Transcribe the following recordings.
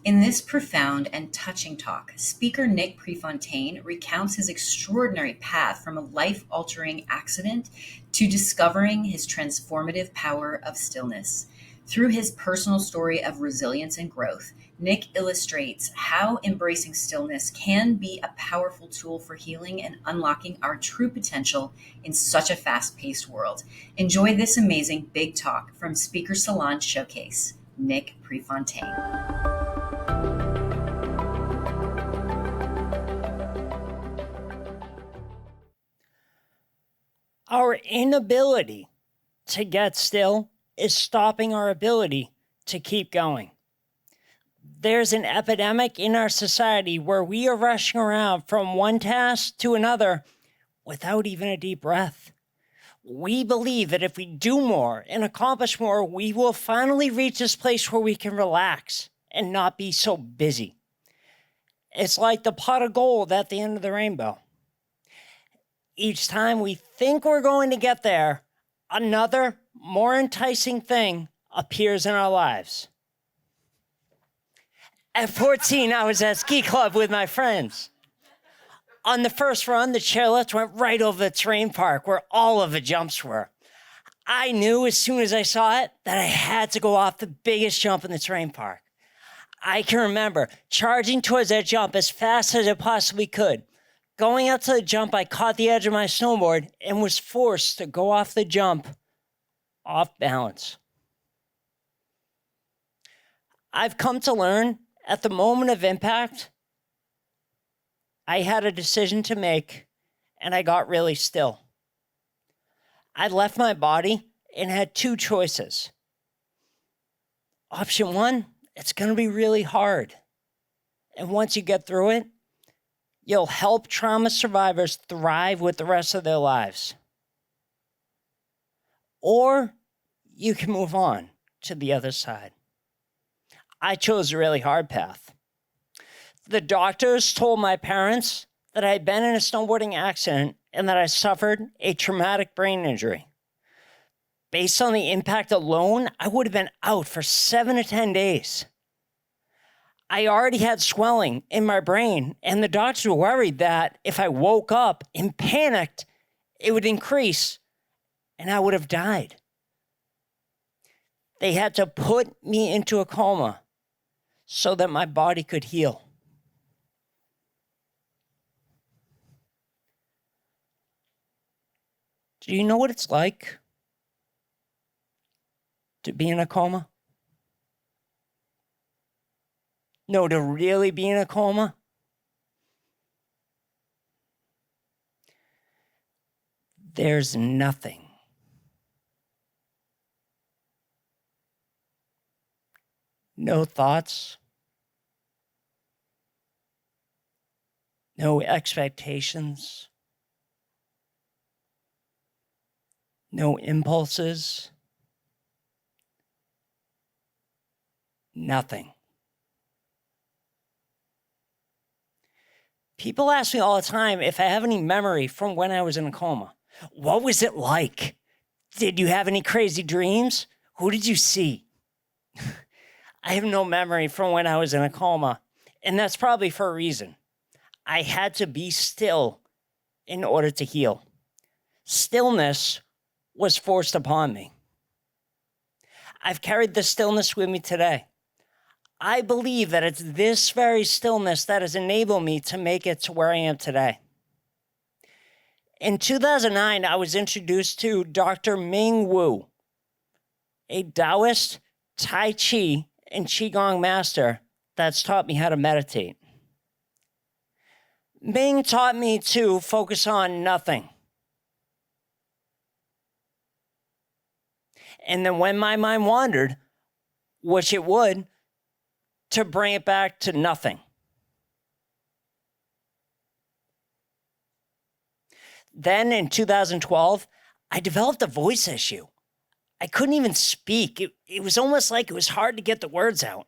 In this profound and touching talk, speaker Nick Prefontaine recounts his extraordinary path from a life altering accident to discovering his transformative power of stillness. Through his personal story of resilience and growth, Nick illustrates how embracing stillness can be a powerful tool for healing and unlocking our true potential in such a fast paced world. Enjoy this amazing big talk from Speaker Salon Showcase, Nick Prefontaine. Our inability to get still is stopping our ability to keep going. There's an epidemic in our society where we are rushing around from one task to another without even a deep breath. We believe that if we do more and accomplish more, we will finally reach this place where we can relax and not be so busy. It's like the pot of gold at the end of the rainbow. Each time we think we're going to get there, another, more enticing thing appears in our lives. At 14, I was at ski club with my friends. On the first run, the chairlift went right over the terrain park where all of the jumps were. I knew as soon as I saw it that I had to go off the biggest jump in the terrain park. I can remember charging towards that jump as fast as I possibly could. Going up to the jump, I caught the edge of my snowboard and was forced to go off the jump off balance. I've come to learn at the moment of impact, I had a decision to make and I got really still. I left my body and had two choices. Option one, it's going to be really hard. And once you get through it, you'll help trauma survivors thrive with the rest of their lives. Or you can move on to the other side. I chose a really hard path. The doctors told my parents that I had been in a snowboarding accident and that I suffered a traumatic brain injury. Based on the impact alone, I would have been out for 7 to 10 days. I already had swelling in my brain, and the doctors were worried that if I woke up and panicked, it would increase, and I would have died. They had to put me into a coma so that my body could heal. Do you know what it's like to be in a coma? No, to really be in a coma? There's nothing. No thoughts. No expectations. No impulses. Nothing. People ask me all the time if I have any memory from when I was in a coma. What was it like? Did you have any crazy dreams? Who did you see? I have no memory from when I was in a coma, and that's probably for a reason. I had to be still in order to heal. Stillness was forced upon me. I've carried the stillness with me today. I believe that it's this very stillness that has enabled me to make it to where I am today. In 2009, I was introduced to Dr. Ming Wu, a Taoist, Tai Chi, and Qigong master that's taught me how to meditate. Ming taught me to focus on nothing. And then when my mind wandered, which it would, to bring it back to nothing. Then in 2012, I developed a voice issue. I couldn't even speak. It was almost like it was hard to get the words out.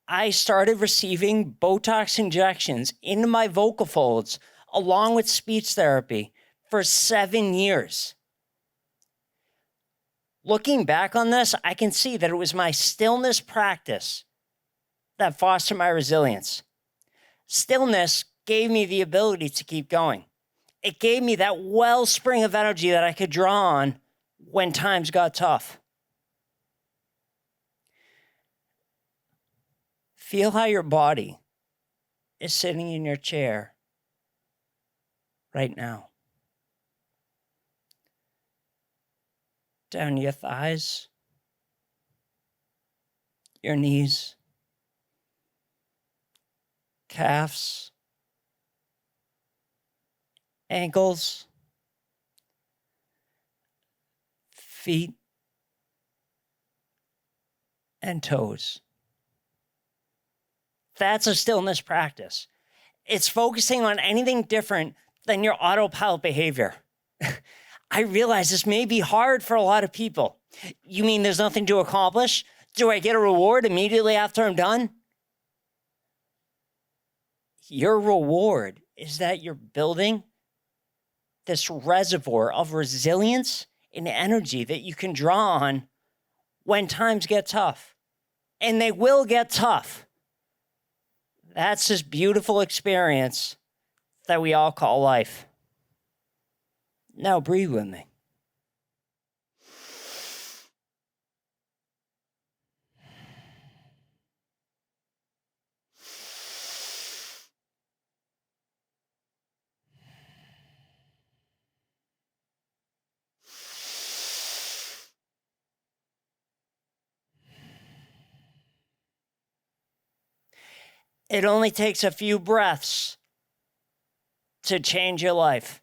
I started receiving Botox injections into my vocal folds along with speech therapy for 7 years. Looking back on this, I can see that it was my stillness practice that foster my resilience. Stillness gave me the ability to keep going. It gave me that wellspring of energy that I could draw on when times got tough. Feel how your body is sitting in your chair right now. Down your thighs, your knees, calves, ankles, feet, and toes. That's a stillness practice. It's focusing on anything different than your autopilot behavior. I realize this may be hard for a lot of people. You mean there's nothing to accomplish? Do I get a reward immediately after I'm done? Your reward is that you're building this reservoir of resilience and energy that you can draw on when times get tough. And they will get tough. That's this beautiful experience that we all call life. Now breathe with me. It only takes a few breaths to change your life.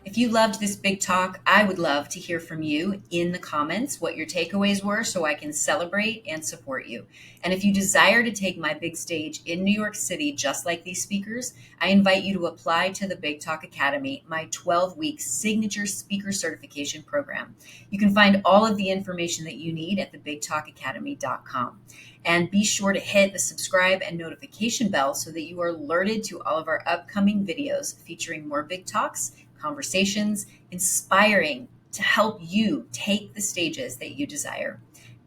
If you loved this big talk, I would love to hear from you in the comments what your takeaways were so I can celebrate and support you. And if you desire to take my big stage in New York City, just like these speakers, I invite you to apply to the Big Talk Academy, my 12-week signature speaker certification program. You can find all of the information that you need at thebigtalkacademy.com. And be sure to hit the subscribe and notification bell so that you are alerted to all of our upcoming videos featuring more big talks, conversations, inspiring to help you take the stages that you desire.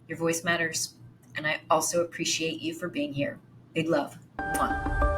Your voice matters, and I also appreciate you for being here. Big love. Mwah.